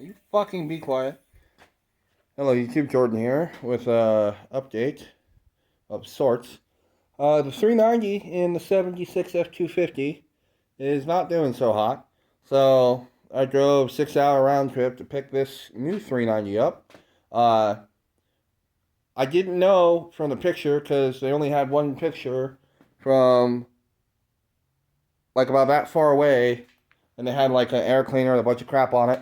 You fucking be quiet. Hello, YouTube. Jordan here with update of sorts. The 390 in the 76 F250 is not doing so hot. So I drove 6 hour round trip to pick this new 390 up. I didn't know from the picture because they only had one picture from like about that far away, and they had like an air cleaner and a bunch of crap on it.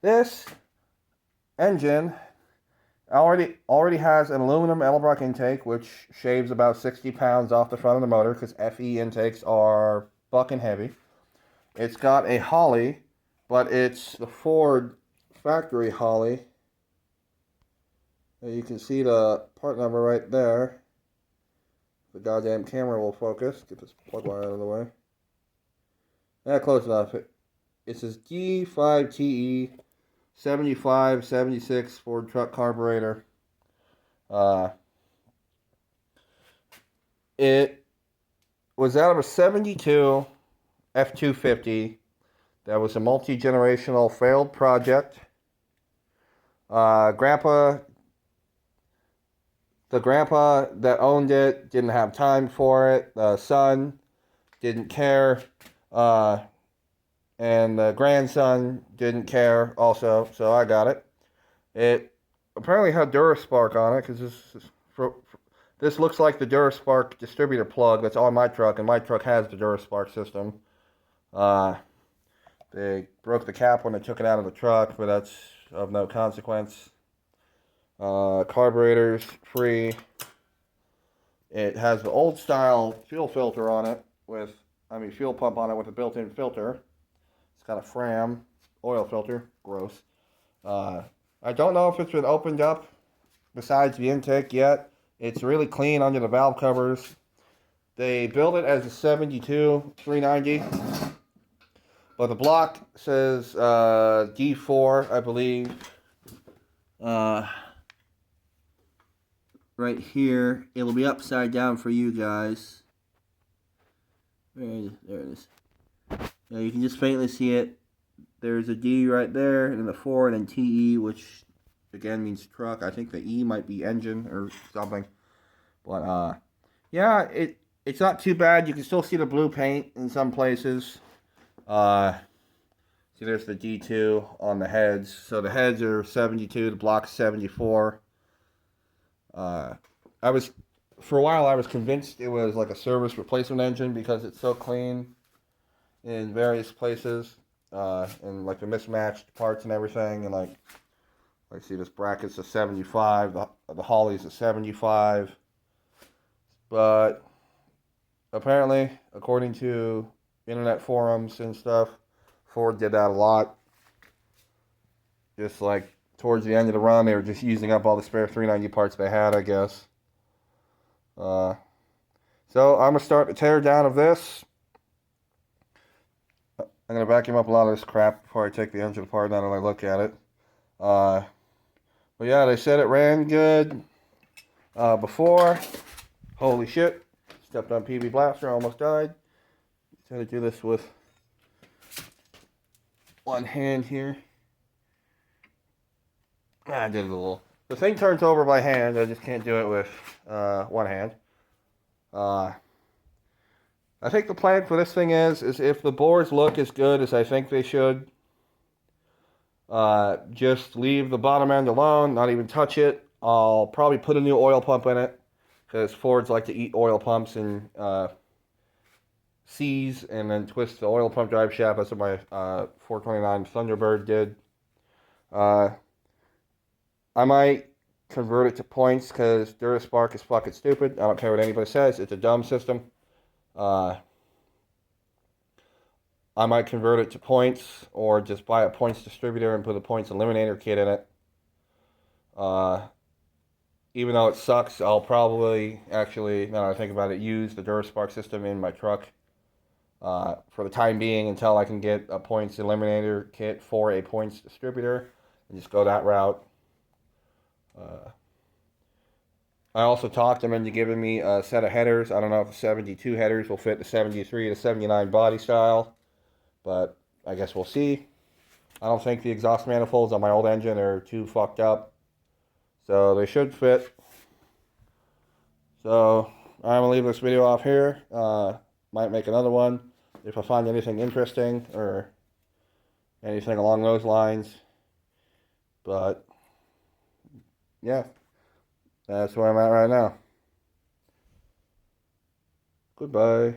This engine already has an aluminum Edelbrock intake, which shaves about 60 pounds off the front of the motor because FE intakes are fucking heavy. It's got a Holley, but it's the Ford factory Holley. You can see the part number right there. The goddamn camera will focus. Get this plug wire out of the way. Yeah, close enough. It says G5TE 75, 76 Ford truck carburetor. It was out of a 72 F250 that was a multi-generational failed project. The grandpa that owned it didn't have time for it. The son didn't care. And the grandson didn't care also, so I got it. It apparently had Duraspark on it, because this looks like the Duraspark distributor plug that's on my truck, and my truck has the Duraspark system. They broke the cap when they took it out of the truck, but that's of no consequence. Carburetor's free. It has the old style fuel filter on it fuel pump on it with a built-in filter. It's got a Fram oil filter. Gross. I don't know if it's been opened up besides the intake yet. It's really clean under the valve covers. They built it as a 72 390, but the block says D4, I believe. Right here, it'll be upside down for you guys. There it is. Now you can just faintly see it. There's a D right there, and a 4, and then TE, which again means truck. I think the E might be engine or something. But yeah, it's not too bad. You can still see the blue paint in some places. See, there's the D2 on the heads. So the heads are 72, the block's 74. For a while I was convinced it was like a service replacement engine because it's so clean in various places, and like the mismatched parts and everything, and like see, this bracket's a 75, the Holley's a 75, but apparently, according to internet forums and stuff, Ford did that a lot. Just like towards the end of the run, they were just using up all the spare 390 parts they had, I guess. So I'm going to start the tear down of this. I'm going to vacuum up a lot of this crap before I take the engine apart now that I look at it. But yeah, they said it ran good before. Holy shit. Stepped on PB Blaster, almost died. Try to do this with one hand here. I did it a little. The thing turns over by hand. I just can't do it with one hand. I think the plan for this thing is if the bores look as good as I think they should, just leave the bottom end alone, not even touch it. I'll probably put a new oil pump in it, because Fords like to eat oil pumps and C's and then twist the oil pump drive shaft. That's what my 429 Thunderbird did. I might convert it to points because Duraspark is fucking stupid. I don't care what anybody says. It's a dumb system. I might convert it to points or just buy a points distributor and put a points eliminator kit in it. Even though it sucks, I'll probably actually, now that I think about it, use the Duraspark system in my truck for the time being until I can get a points eliminator kit for a points distributor and just go that route. I also talked them into giving me a set of headers. I don't know if the 72 headers will fit the 73 to 79 body style, but I guess we'll see. I don't think the exhaust manifolds on my old engine are too fucked up. So they should fit. So I'm going to leave this video off here. Might make another one if I find anything interesting or anything along those lines. But yeah, that's where I'm at right now. Goodbye.